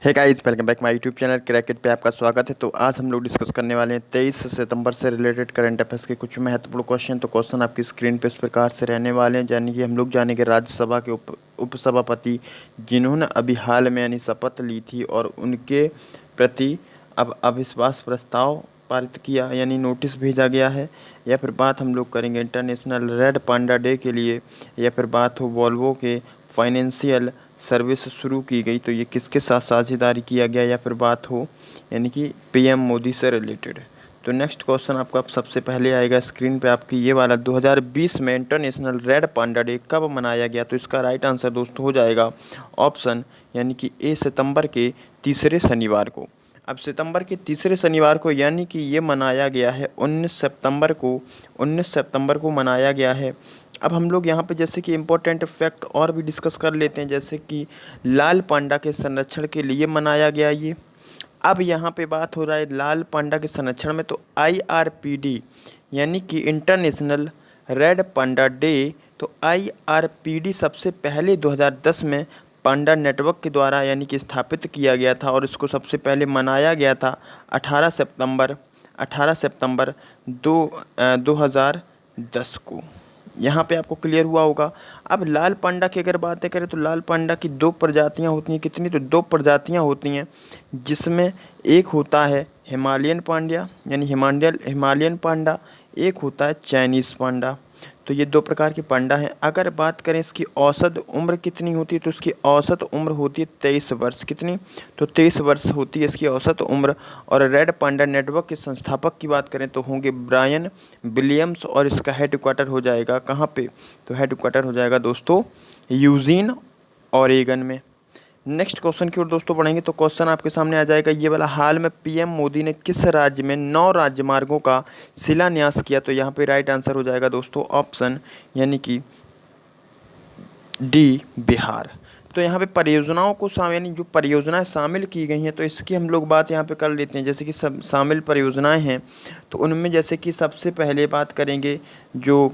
Hey guys, welcome back my YouTube channel क्रैकेट पे आपका स्वागत है। तो आज हम लोग डिस्कस करने वाले हैं 23 सितंबर से रिलेटेड करंट अफेयर्स के कुछ महत्वपूर्ण क्वेश्चन। तो क्वेश्चन आपकी स्क्रीन पे इस प्रकार से रहने वाले हैं, यानी कि हम लोग जानेंगे राज्यसभा के उपसभापति जिन्होंने अभी हाल में यानी शपथ ली थी और उनके प्रति अब अविश्वास प्रस्ताव पारित किया यानी नोटिस भेजा गया है, या फिर बात हम लोग करेंगे इंटरनेशनल रेड पांडा डे के लिए, या फिर बात हो वॉल्वो के फाइनेंशियल सर्विस शुरू की गई तो ये किसके साथ साझेदारी किया गया, या फिर बात हो यानी कि पीएम मोदी से रिलेटेड। तो नेक्स्ट क्वेश्चन आपका सबसे पहले आएगा स्क्रीन पे आपकी ये वाला, 2020 में इंटरनेशनल रेड पांडा डे कब मनाया गया। तो इसका राइट आंसर दोस्तों हो जाएगा ऑप्शन यानी कि ए, सितंबर के तीसरे शनिवार को। अब सितंबर के तीसरे शनिवार को यानी कि ये मनाया गया है 19 सितंबर को मनाया गया है। अब हम लोग यहाँ पे जैसे कि इम्पोर्टेंट फैक्ट और भी डिस्कस कर लेते हैं, जैसे कि लाल पांडा के संरक्षण के लिए मनाया गया ये। अब यहाँ पे बात हो रहा है लाल पांडा के संरक्षण में, तो IRPD यानी कि इंटरनेशनल रेड पांडा डे, तो IRPD सबसे पहले 2010 में पांडा नेटवर्क के द्वारा यानी कि स्थापित किया गया था और इसको सबसे पहले मनाया गया था 18 सितंबर 2010 को। यहाँ पे आपको क्लियर हुआ होगा। अब लाल पांडा की अगर बातें करें तो लाल पांडा की दो प्रजातियाँ होती हैं, कितनी, तो दो प्रजातियाँ होती हैं, जिसमें एक होता है हिमालयन पांड्या यानी हिमालयन पांडा, एक होता है चाइनीज़ पांडा। तो ये दो प्रकार के पांडा हैं। अगर बात करें इसकी औसत उम्र कितनी होती है, तो इसकी औसत उम्र होती है 23 वर्ष। कितनी, तो 23 वर्ष होती है इसकी औसत उम्र। और रेड पांडा नेटवर्क के संस्थापक की बात करें तो होंगे ब्रायन विलियम्स, और इसका हेडक्वार्टर हो जाएगा कहाँ पे, तो हेडक्वार्टर हो जाएगा दोस्तों यूजीन, ओरेगन में। नेक्स्ट क्वेश्चन की ओर दोस्तों बढ़ेंगे तो क्वेश्चन आपके सामने आ जाएगा ये वाला, हाल में पीएम मोदी ने किस राज्य में 9 राजमार्गों का शिलान्यास किया। तो यहाँ पे राइट आंसर हो जाएगा दोस्तों ऑप्शन यानी कि डी, बिहार। तो यहाँ पे परियोजनाओं को यानी जो परियोजनाएं शामिल की गई हैं तो इसकी हम लोग बात यहाँ पे कर लेते हैं। जैसे कि सब शामिल परियोजनाएं हैं तो उनमें जैसे कि सबसे पहले बात करेंगे जो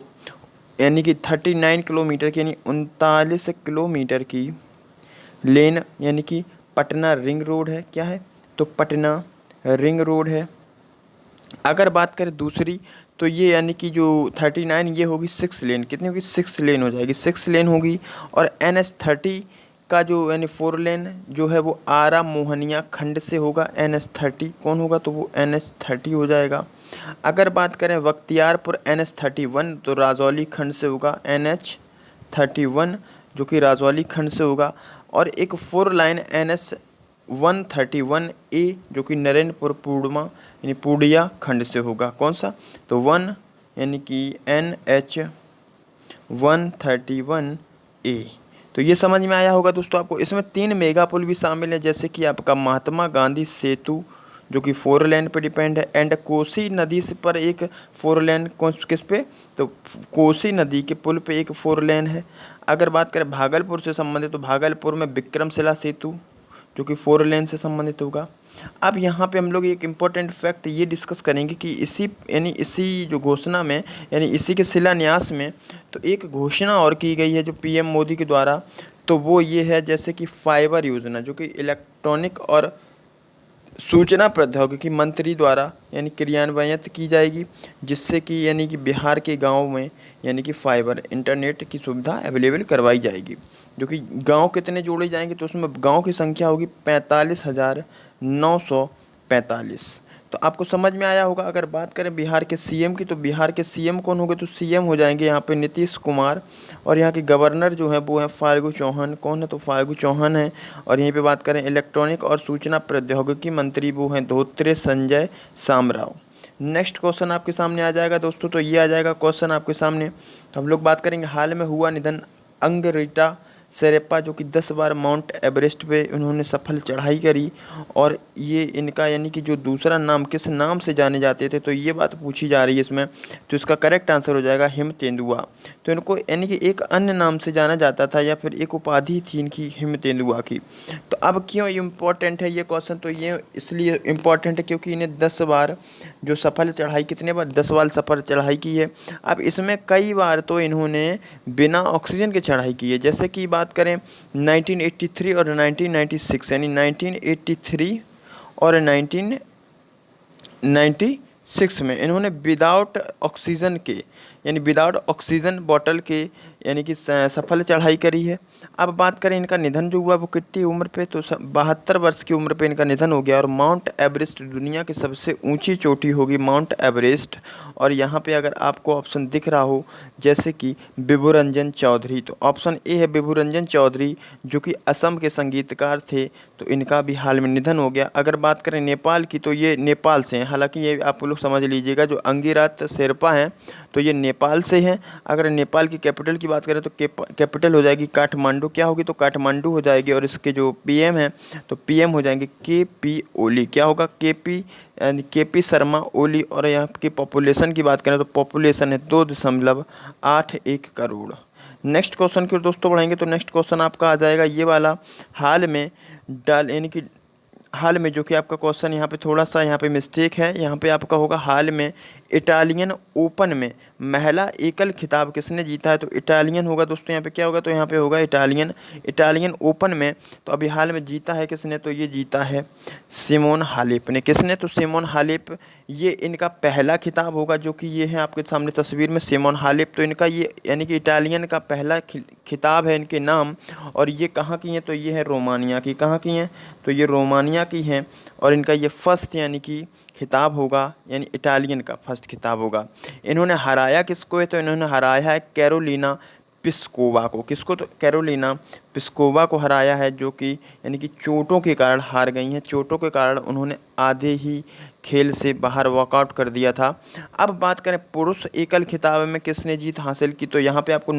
यानी कि 39 किलोमीटर की यानी 39 किलोमीटर की लेन यानी कि पटना रिंग रोड है। क्या है, तो पटना रिंग रोड है। अगर बात करें दूसरी तो ये यानी कि जो 39 ये होगी 6 लेन, कितनी होगी, 6 लेन हो जाएगी, 6 लेन होगी। और NH30 का जो यानी 4 लेन जो है वो आरा मोहनिया खंड से होगा। NH30 कौन होगा, तो वो NH30 हो जाएगा। अगर बात करें बख्तियारपुर NH31 तो राजौली खंड से होगा NH31, जो कि राजौली खंड से होगा। और एक 4 लाइन NH131A जो कि नरेंद्रपुर पूर्णिमा यानी पूर्णिया खंड से होगा। कौन सा, तो 1 यानी कि NH131A। तो ये समझ में आया होगा दोस्तों आपको। इसमें 3 मेगा पुल भी शामिल है, जैसे कि आपका महात्मा गांधी सेतु जो कि 4 लेन पे डिपेंड है, एंड कोसी नदी से पर एक 4 लेन किस पे, तो कोसी नदी के पुल पे एक 4 लेन है। अगर बात करें भागलपुर से संबंधित तो भागलपुर में विक्रमशिला सेतु जो कि 4 लेन से संबंधित होगा। अब यहाँ पे हम लोग एक इम्पोर्टेंट फैक्ट ये डिस्कस करेंगे कि इसी जो घोषणा में यानी इसी के शिलान्यास में तो एक घोषणा और की गई है जो पीएम मोदी के द्वारा, तो वो ये है जैसे कि फाइबर योजना जो कि इलेक्ट्रॉनिक और सूचना प्रौद्योगिकी मंत्री द्वारा यानी क्रियान्वित की जाएगी, जिससे कि यानी कि बिहार के गाँव में यानी कि फाइबर इंटरनेट की सुविधा अवेलेबल करवाई जाएगी। जो कि गांव कितने जोड़े जाएंगे, तो उसमें गांव की संख्या होगी 45,945। तो आपको समझ में आया होगा। अगर बात करें बिहार के सीएम की तो बिहार के सीएम कौन होंगे, तो सीएम हो जाएंगे यहाँ पे नीतीश कुमार, और यहाँ के गवर्नर जो है वो है फाल्गु चौहान। कौन है, तो फाल्गु चौहान है। और यहीं पे बात करें इलेक्ट्रॉनिक और सूचना प्रौद्योगिकी मंत्री वो हैं धोत्रे संजय शामराव। नेक्स्ट क्वेश्चन आपके सामने आ जाएगा दोस्तों, तो ये आ जाएगा क्वेश्चन आपके सामने। तो हम लोग बात करेंगे हाल में हुआ निधन अंगरीटा शेरपा जो कि 10 बार माउंट एवरेस्ट पे उन्होंने सफल चढ़ाई करी, और ये इनका यानी कि जो दूसरा नाम किस नाम से जाने जाते थे, तो ये बात पूछी जा रही है इसमें। तो इसका करेक्ट आंसर हो जाएगा हिमतेंदुआ। तो इनको यानी कि एक अन्य नाम से जाना जाता था या फिर एक उपाधि थी इनकी हिमतेंदुआ की। तो अब क्यों इम्पोर्टेंट है ये क्वेश्चन, तो ये इसलिए इम्पोर्टेंट है क्योंकि इन्हें 10 बार जो सफल चढ़ाई, कितने बार, 10 बार सफल चढ़ाई की है। अब इसमें कई बार तो इन्होंने बिना ऑक्सीजन के चढ़ाई की है। जैसे कि बात बात करें 1983 और 1996, यानी 1983 और 1996 में इन्होंने विदाउट ऑक्सीजन के, यानी विदाउट ऑक्सीजन बॉटल के, यानी कि सफल चढ़ाई करी है। अब बात करें इनका निधन जो हुआ वो कितनी उम्र पे, तो 72 वर्ष की उम्र पे इनका निधन हो गया। और माउंट एवरेस्ट दुनिया की सबसे ऊंची चोटी होगी माउंट एवरेस्ट। और यहाँ पे अगर आपको ऑप्शन दिख रहा हो जैसे कि विभुरंजन चौधरी, तो ऑप्शन ए है विभुरंजन चौधरी, जो कि असम के संगीतकार थे, तो इनका भी हाल में निधन हो गया। अगर बात करें नेपाल की, तो ये नेपाल से हैं, हालांकि ये आप लोग समझ लीजिएगा जो अंगिरात शेरपा हैं तो ये नेपाल से हैं। अगर नेपाल की कैपिटल की बात करें तो कैपिटल हो जाएगी काठमांडू, क्या होगी तो काठमांडू हो जाएगी। और इसके जो पीएम हैं तो पीएम हो जाएंगे के पी ओली, क्या होगा के पी शर्मा ओली। और यहाँ की पॉपुलेशन की बात करें तो पॉपुलेशन है 2.81 करोड़। नेक्स्ट क्वेश्चन की ओर दोस्तों बढ़ेंगे, तो नेक्स्ट क्वेश्चन आपका आ जाएगा ये वाला, हाल में यानी कि हाल में जो कि आपका क्वेश्चन यहाँ पे थोड़ा सा यहाँ पे मिस्टेक है, यहाँ पे आपका होगा हाल में इटालियन ओपन में महिला एकल खिताब किसने जीता है, तो इटालियन होगा दोस्तों, यहाँ पे क्या होगा तो यहाँ पे होगा इटालियन ओपन में। तो अभी हाल में जीता है किसने, तो ये जीता है सिमोन हालेप ने। किसने, तो सिमोन हालेप, ये इनका पहला खिताब होगा, जो कि ये है आपके सामने तस्वीर में सिमोन हालेप। तो इनका ये यानी कि इटालियन का पहला खिताब है इनके नाम। और ये कहाँ की हैं, तो ये है रोमानिया की। कहाँ की हैं, तो ये रोमानिया की हैं। और इनका ये फर्स्ट यानी कि खिताब होगा, यानी इटालियन का फर्स्ट खिताब होगा। इन्होंने हराया किसको है, तो इन्होंने हराया है कैरोलिना पिस्कोवा को। किसको, तो कैरोलिना पिस्कोवा को हराया है, जो कि यानी कि चोटों के कारण हार गई हैं। चोटों के कारण उन्होंने आधे ही खेल से बाहर वॉकआउट कर दिया था। अब बात करें पुरुष एकल खिताब में किसने जीत हासिल की, तो यहाँ पे आपको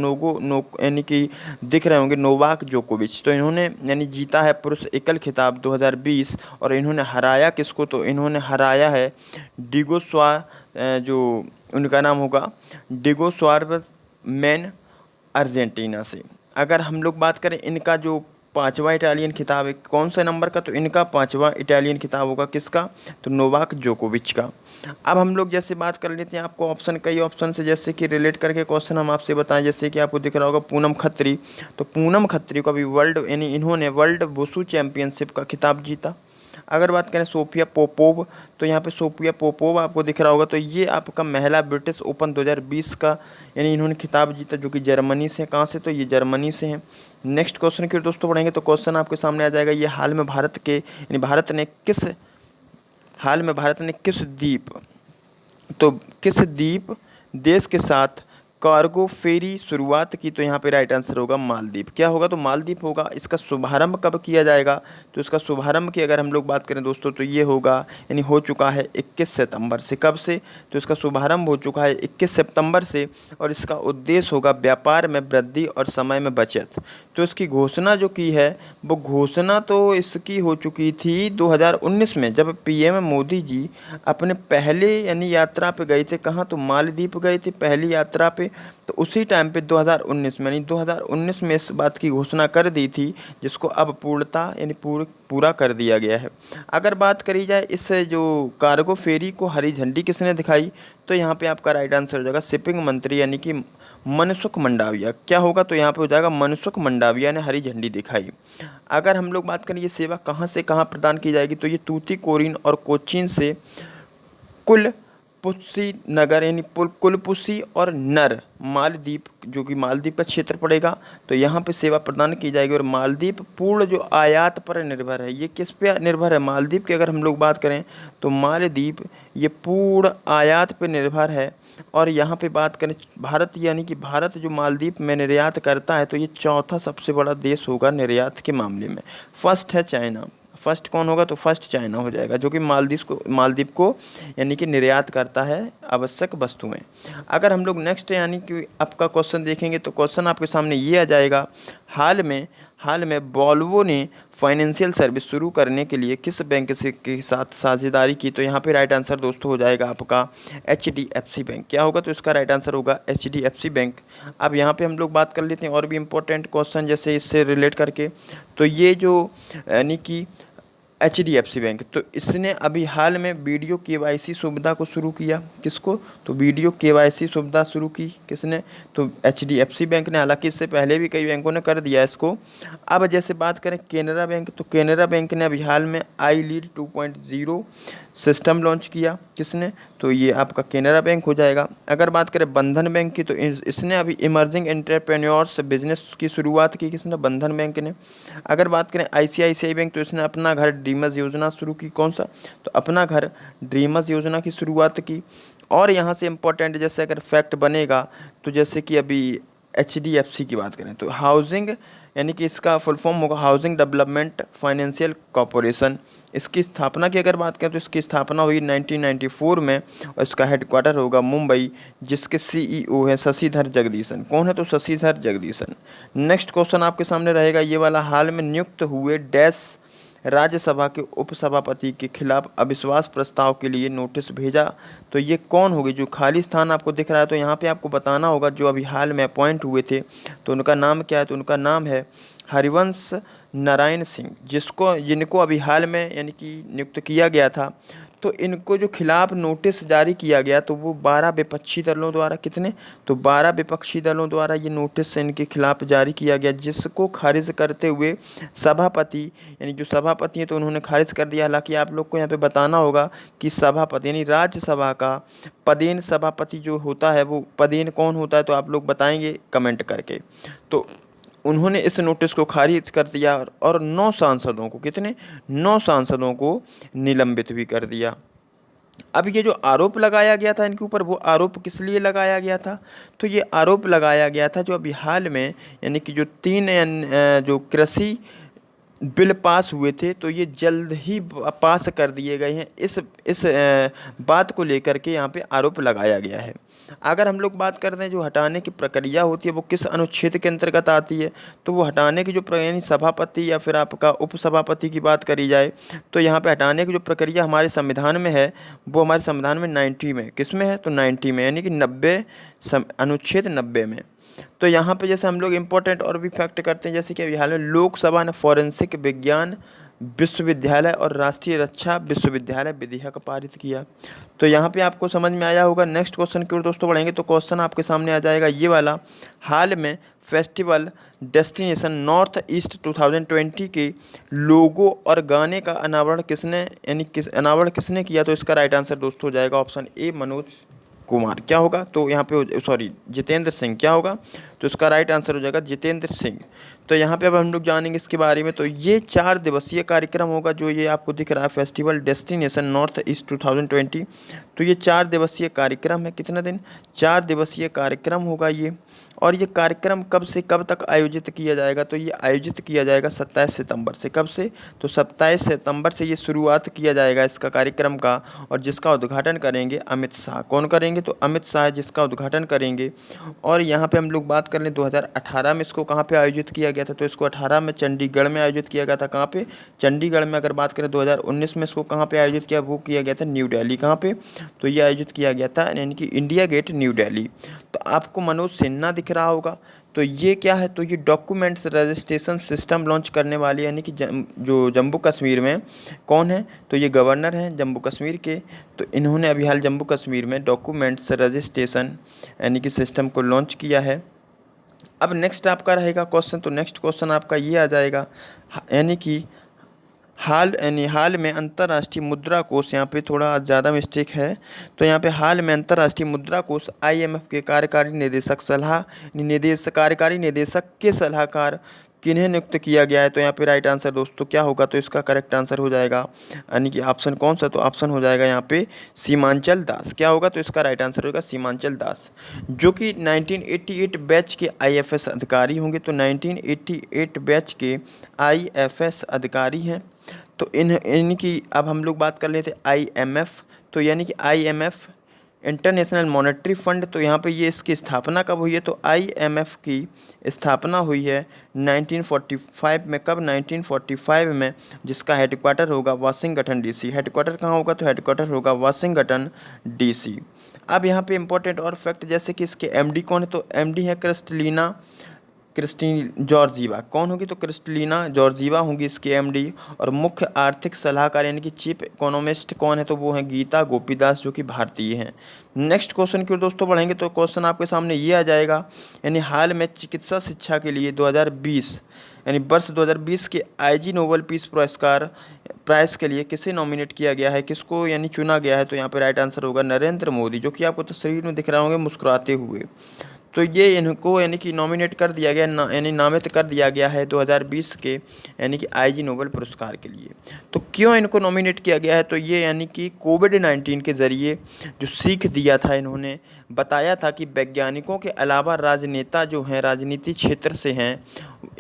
यानी कि दिख रहे होंगे नोवाक जोकोविच। तो इन्होंने यानी जीता है पुरुष एकल खिताब 2020। और इन्होंने हराया किसको, तो इन्होंने हराया है जो उनका नाम होगा डिगो मैन अर्जेंटीना से। अगर हम लोग बात करें इनका जो पांचवा इटालियन खिताब है कौन से नंबर का, तो इनका पांचवा इटालियन खिताब होगा किसका, तो नोवाक जोकोविच का। अब हम लोग जैसे बात कर लेते हैं, आपको ऑप्शन कई ऑप्शन से जैसे कि रिलेट करके क्वेश्चन हम आपसे बताएं। जैसे कि आपको दिख रहा होगा पूनम खत्री, तो पूनम खत्री को भी यानी इन्होंने वर्ल्ड वुशु चैंपियनशिप का खिताब जीता। अगर बात करें सोफिया पोपोव, तो यहाँ पे सोफिया पोपोव आपको दिख रहा होगा, तो ये आपका महिला ब्रिटिश ओपन 2020 का यानी इन्होंने खिताब जीता, जो कि जर्मनी से। कहाँ से, तो ये जर्मनी से हैं। नेक्स्ट क्वेश्चन की ओर दोस्तों बढ़ेंगे, तो क्वेश्चन आपके सामने आ जाएगा ये, हाल में भारत ने किस द्वीप देश के साथ कार्गो फेरी शुरुआत की, तो यहाँ पे राइट आंसर होगा मालदीव। क्या होगा, तो मालदीव होगा। इसका शुभारंभ कब किया जाएगा, तो इसका शुभारंभ की अगर हम लोग बात करें दोस्तों, तो ये होगा यानी हो चुका है 21 सितंबर से। कब से, तो इसका शुभारंभ हो चुका है 21 सितंबर से। और इसका उद्देश्य होगा व्यापार में वृद्धि और समय में बचत। तो इसकी घोषणा जो की है वो घोषणा तो इसकी हो चुकी थी 2019 में, जब पीएम मोदी जी अपने पहले यानी यात्रा पे गए थे। कहाँ, तो मालदीव गए थे पहली यात्रा पे। तो उसी टाइम पे 2019 में, यानी 2019 में इस बात की घोषणा कर दी थी, जिसको अब पूर्णता यानी पूरा कर दिया गया है। अगर बात करी जाए इस जो कार्गो फेरी को हरी झंडी किसने दिखाई, तो यहाँ पे आपका राइट आंसर हो जाएगा शिपिंग मंत्री यानी कि मनसुख मंडाविया। क्या होगा, तो यहाँ पे हो जाएगा मनसुख मंडाविया ने हरी झंडी दिखाई। अगर हम लोग बात करें ये सेवा कहाँ से कहाँ प्रदान की जाएगी, तो ये तूतीकोरिन और कोचीन से कुलपुस्सी नगर यानी कुलपुस्सी और नर मालदीप, जो कि मालदीप का क्षेत्र पड़ेगा, तो यहाँ पे सेवा प्रदान की जाएगी। और मालदीप पूर्ण जो आयात पर निर्भर है, ये किस पे निर्भर है, मालदीप की अगर हम लोग बात करें तो मालदीप ये पूर्ण आयात पे निर्भर है। और यहाँ पे बात करें भारत, यानी कि भारत जो मालदीप में निर्यात करता है, तो ये चौथा सबसे बड़ा देश होगा निर्यात के मामले में। फर्स्ट है चाइना। फर्स्ट कौन होगा, तो फर्स्ट चाइना हो जाएगा, जो कि मालदीव को यानी कि निर्यात करता है आवश्यक वस्तुएं। अगर हम लोग नेक्स्ट यानी कि आपका क्वेश्चन देखेंगे, तो क्वेश्चन आपके सामने ये आ जाएगा, हाल में वॉल्वो ने फाइनेंशियल सर्विस शुरू करने के लिए किस बैंक के साथ साझेदारी की, तो यहाँ पे राइट आंसर दोस्तों हो जाएगा आपका HDFC बैंक। क्या होगा, तो इसका राइट आंसर होगा HDFC बैंक। अब यहाँ पे हम लोग बात कर लेते हैं और भी इम्पोर्टेंट क्वेश्चन जैसे इससे रिलेट करके। तो ये जो यानी कि HDFC बैंक। तो इसने अभी हाल में वीडियो केवाईसी सुविधा को शुरू किया। किसको? तो वीडियो केवाईसी सुविधा शुरू की किसने? तो HDFC बैंक ने। हालांकि इससे पहले भी कई बैंकों ने कर दिया इसको। अब जैसे बात करें केनरा बैंक, तो केनरा बैंक ने अभी हाल में आई लीड 2.0 सिस्टम लॉन्च किया। किसने? तो ये आपका केनरा बैंक हो जाएगा। अगर बात करें बंधन बैंक की, तो इसने अभी इमर्जिंग एंटरप्रेन्योर्स बिजनेस की शुरुआत की। किसने? बंधन बैंक ने। अगर बात करें ICICI बैंक, तो इसने अपना घर ड्रीमर्स योजना शुरू की। कौन सा? तो अपना घर ड्रीमर्स योजना की शुरुआत की। और यहाँ से इम्पोर्टेंट जैसे अगर फैक्ट बनेगा, तो जैसे कि अभी HDFC की बात करें, तो हाउसिंग यानी कि इसका फुल फॉर्म होगा हाउसिंग डेवलपमेंट फाइनेंशियल कॉरपोरेशन। इसकी स्थापना की अगर बात करें, तो इसकी स्थापना हुई 1994 में और इसका हेडक्वार्टर होगा मुंबई, जिसके CEO हैं शशिधर जगदीशन। कौन है? तो शशिधर जगदीशन। नेक्स्ट क्वेश्चन आपके सामने रहेगा ये वाला, हाल में नियुक्त हुए डैश राज्यसभा के उपसभापति के खिलाफ अविश्वास प्रस्ताव के लिए नोटिस भेजा। तो ये कौन होगी? जो खाली स्थान आपको दिख रहा है, तो यहाँ पे आपको बताना होगा जो अभी हाल में अपॉइंट हुए थे, तो उनका नाम क्या है? तो उनका नाम है हरिवंश नारायण सिंह, जिनको अभी हाल में यानी कि नियुक्त किया गया था। तो इनको जो खिलाफ नोटिस जारी किया गया, तो वो 12 विपक्षी दलों द्वारा, कितने? तो 12 विपक्षी दलों द्वारा ये नोटिस इनके खिलाफ जारी किया गया, जिसको खारिज करते हुए सभापति यानी जो सभापति हैं, तो उन्होंने खारिज कर दिया। हालांकि आप लोग को यहाँ पे बताना होगा कि सभापति यानी राज्यसभा का पदेन सभापति जो होता है, वो पदेन कौन होता है? तो आप लोग बताएंगे कमेंट करके। तो उन्होंने इस नोटिस को खारिज कर दिया और 9 सांसदों को, कितने? 9 सांसदों को निलंबित भी कर दिया। अब ये जो आरोप लगाया गया था इनके ऊपर, वो आरोप किस लिए लगाया गया था? तो ये आरोप लगाया गया था जो अभी हाल में यानी कि जो 3 जो कृषि बिल पास हुए थे, तो ये जल्द ही पास कर दिए गए हैं। इस बात को लेकर के यहाँ पे आरोप लगाया गया है। अगर हम लोग बात करते हैं जो हटाने की प्रक्रिया होती है, वो किस अनुच्छेद के अंतर्गत आती है? तो वो हटाने की जो यानी सभापति या फिर आपका उपसभापति की बात करी जाए, तो यहाँ पे हटाने की जो प्रक्रिया हमारे संविधान में है, वो हमारे संविधान में 90 में, किस में है? तो 90 में, यानी कि 90 अनुच्छेद 90 में। तो यहाँ पे जैसे हम लोग इम्पोर्टेंट और भी फैक्ट करते हैं, जैसे कि अभी हाल में लोकसभा ने फॉरेंसिक विज्ञान विश्वविद्यालय और राष्ट्रीय रक्षा विश्वविद्यालय विधेयक पारित किया। तो यहाँ पे आपको समझ में आया होगा। नेक्स्ट क्वेश्चन की ओर दोस्तों बढ़ेंगे, तो क्वेश्चन आपके सामने आ जाएगा ये वाला, हाल में फेस्टिवल डेस्टिनेशन नॉर्थ ईस्ट 2020 के लोगो और गाने का अनावरण किसने किया? तो इसका राइट आंसर दोस्तों हो जाएगा ऑप्शन ए, मनोज कुमार। क्या होगा? तो यहाँ पे सॉरी जितेंद्र सिंह। क्या होगा? तो इसका राइट आंसर हो जाएगा जितेंद्र सिंह। तो यहाँ पे अब हम लोग जानेंगे इसके बारे में। तो ये 4 दिवसीय कार्यक्रम होगा, जो ये आपको दिख रहा है फेस्टिवल डेस्टिनेशन नॉर्थ ईस्ट 2020। तो ये 4 दिवसीय कार्यक्रम है। कितना दिन? 4 दिवसीय कार्यक्रम होगा ये। और ये कार्यक्रम कब से कब तक आयोजित किया जाएगा? तो ये आयोजित किया जाएगा 27 सितंबर से। कब से? तो 27 सितंबर से ये शुरुआत किया जाएगा इसका कार्यक्रम का, और जिसका उद्घाटन करेंगे अमित शाह। कौन करेंगे? तो अमित शाह जिसका उद्घाटन करेंगे। और यहाँ पे हम लोग बात कर लें 2018 में इसको कहाँ पे आयोजित किया गया था? तो इसको 18 में चंडीगढ़ में आयोजित किया गया था। कहाँ पे? चंडीगढ़ में। अगर बात करें 2019 में इसको कहाँ पे आयोजित किया? वो किया गया था न्यू दिल्ली। कहाँ पे? तो ये आयोजित किया गया था यानी कि इंडिया गेट न्यू दिल्ली। तो आपको मनोज सिन्हा दिख रहा होगा। तो ये क्या है? तो ये डॉक्यूमेंट्स रजिस्ट्रेशन सिस्टम लॉन्च करने वाली, यानी कि जो जम्मू कश्मीर में कौन है? तो ये गवर्नर हैं जम्मू कश्मीर के। तो इन्होंने अभी हाल जम्मू कश्मीर में डॉक्यूमेंट्स रजिस्ट्रेशन यानी कि सिस्टम को लॉन्च किया है। अब नेक्स्ट आपका रहेगा क्वेश्चन, तो नेक्स्ट क्वेश्चन आपका ये आ जाएगा, यानी कि हाल में अंतर्राष्ट्रीय मुद्रा कोष, यहाँ पे थोड़ा ज़्यादा मिस्टेक है। तो यहाँ पे हाल में अंतर्राष्ट्रीय मुद्रा कोष IMF के कार्यकारी निदेशक के सलाहकार किन्हें नियुक्त किया गया है? तो यहाँ पे राइट आंसर दोस्तों क्या होगा? तो इसका करेक्ट आंसर हो जाएगा यानी कि ऑप्शन कौन सा? तो ऑप्शन हो जाएगा यहाँ पे सीमांचल दास। क्या होगा? तो इसका राइट आंसर होगा सीमांचल दास, जो कि 1988 बैच के IFS अधिकारी होंगे। तो 1988 बैच के IFS अधिकारी हैं। तो इनकी अब हम लोग बात कर लेते IMF। तो यानी कि IMF इंटरनेशनल मॉनेटरी फंड। तो यहाँ पे ये इसकी स्थापना कब हुई है? तो IMF की स्थापना हुई है 1945 में। कब? 1945 में, जिसका हेडक्वार्टर होगा वाशिंगटन DC। हेडक्वार्टर कहाँ होगा? तो हेडक्वार्टर होगा वाशिंगटन DC। अब यहाँ पे इंपॉर्टेंट और फैक्ट, जैसे कि इसके MD कौन है? तो MD है क्रिस्टलीना क्रिस्टीन जॉर्जीवा। कौन होगी? तो क्रिस्टलिना जॉर्जीवा होंगी इसकी एमडी। और मुख्य आर्थिक सलाहकार यानी कि चीफ इकोनॉमिस्ट कौन है? तो वो हैं गीता गोपीदास, जो कि भारतीय हैं। नेक्स्ट क्वेश्चन की ओर दोस्तों बढ़ेंगे तो क्वेश्चन आपके सामने ये आ जाएगा, यानी हाल में चिकित्सा शिक्षा के लिए 2020 यानी वर्ष 2020 के आईजी नोबेल पीस पुरस्कार प्राइज के लिए किसे नॉमिनेट किया गया है, किसको यानी चुना गया है? तो यहाँ पे राइट आंसर होगा नरेंद्र मोदी, जो कि आपको तस्वीर में दिख रहे होंगे मुस्कुराते हुए। तो ये इनको यानी कि नॉमिनेट कर दिया गया यानी नामित कर दिया गया है 2020 के यानी कि आईजी नोबेल पुरस्कार के लिए। तो क्यों इनको नॉमिनेट किया गया है? तो ये यानी कि कोविड-19 के ज़रिए जो सीख दिया था, इन्होंने बताया था कि वैज्ञानिकों के अलावा राजनेता जो हैं, राजनीति क्षेत्र से हैं,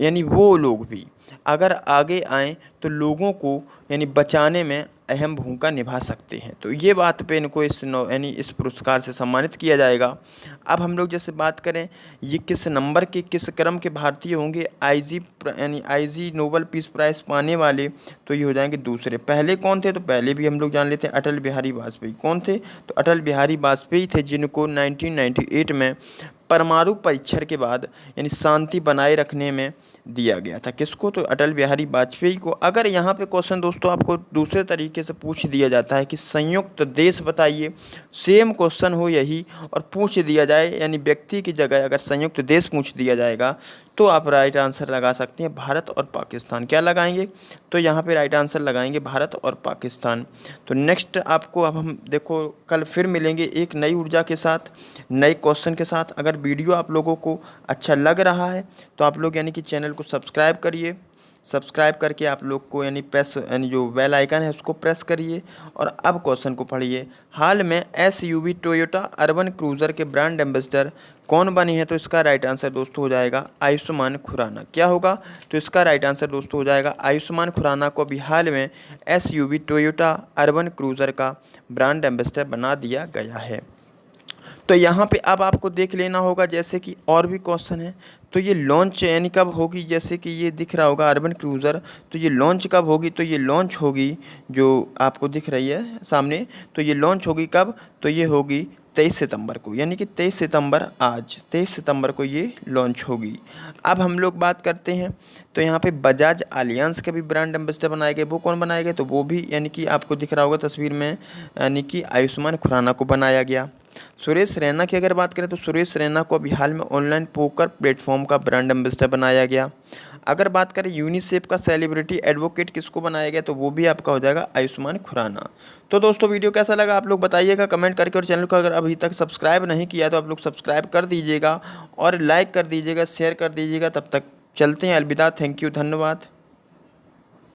यानी वो लोग भी अगर आगे आएँ तो लोगों को यानी बचाने में अहम भूमिका निभा सकते हैं। तो ये बात पे इनको यानी इस पुरस्कार से सम्मानित किया जाएगा। अब हम लोग जैसे बात करें ये किस नंबर के किस क्रम के भारतीय होंगे यानी आईजी नोबेल पीस प्राइज़ पाने वाले? तो ये हो जाएंगे दूसरे। पहले कौन थे? तो पहले भी हम लोग जान लेते हैं, अटल बिहारी वाजपेयी। कौन थे? तो अटल बिहारी वाजपेयी थे, जिनको 1998 में परमाणु परीक्षण के बाद यानी शांति बनाए रखने में दिया गया था। किसको? तो अटल बिहारी वाजपेयी को। अगर यहाँ पे क्वेश्चन दोस्तों आपको दूसरे तरीके से पूछ दिया जाता है कि संयुक्त देश बताइए, सेम क्वेश्चन हो यही और पूछ दिया जाए यानी व्यक्ति की जगह अगर संयुक्त देश पूछ दिया जाएगा तो आप राइट आंसर लगा सकते हैं भारत और पाकिस्तान। क्या लगाएंगे? तो यहाँ पे राइट आंसर लगाएंगे भारत और पाकिस्तान। तो नेक्स्ट आपको अब हम देखो कल फिर मिलेंगे एक नई ऊर्जा के साथ, नए क्वेश्चन के साथ। अगर वीडियो आप लोगों को अच्छा लग रहा है तो आप लोग यानी कि चैनल को सब्सक्राइब करिए। सब्सक्राइब करके आप लोग को यानी प्रेस यानी जो बेल आइकन है उसको प्रेस करिए और अब क्वेश्चन को पढ़िए। हाल में एसयूवी टोयोटा अर्बन क्रूज़र के ब्रांड एम्बेसडर कौन बने हैं? तो इसका राइट आंसर दोस्तों हो जाएगा आयुष्मान खुराना। क्या होगा? तो इसका राइट आंसर दोस्तों हो जाएगा आयुष्मान खुराना को भी हाल में एसयूवी टोयोटा अर्बन क्रूज़र का ब्रांड एम्बेसडर बना दिया गया है। तो यहाँ पे अब आपको देख लेना होगा जैसे कि और भी क्वेश्चन है। तो ये लॉन्च यानी कब होगी? जैसे कि ये दिख रहा होगा अर्बन क्रूज़र, तो ये लॉन्च कब होगी? तो ये लॉन्च होगी जो आपको दिख रही है सामने, तो ये लॉन्च होगी कब? तो ये होगी 23 सितंबर को, यानी कि 23 सितंबर आज 23 सितंबर को ये लॉन्च होगी। अब हम लोग बात करते हैं तो यहाँ पे बजाज एलियांस के भी ब्रांड एम्बेसडर बनाए गए। वो कौन बनाए गए? तो वो भी यानी कि आपको दिख रहा होगा तस्वीर में, यानी कि आयुष्मान खुराना को बनाया गया। सुरेश रैना की अगर बात करें तो सुरेश रैना को अभी हाल में ऑनलाइन पोकर प्लेटफॉर्म का ब्रांड एम्बेसडर बनाया गया। अगर बात करें यूनिसेफ का सेलिब्रिटी एडवोकेट किसको बनाया गया? तो वो भी आपका हो जाएगा आयुष्मान खुराना। तो दोस्तों वीडियो कैसा लगा आप लोग बताइएगा कमेंट करके, और चैनल को अगर अभी तक सब्सक्राइब नहीं किया तो आप लोग सब्सक्राइब कर दीजिएगा और लाइक कर दीजिएगा, शेयर कर दीजिएगा। तब तक चलते हैं, अलविदा, थैंक यू, धन्यवाद।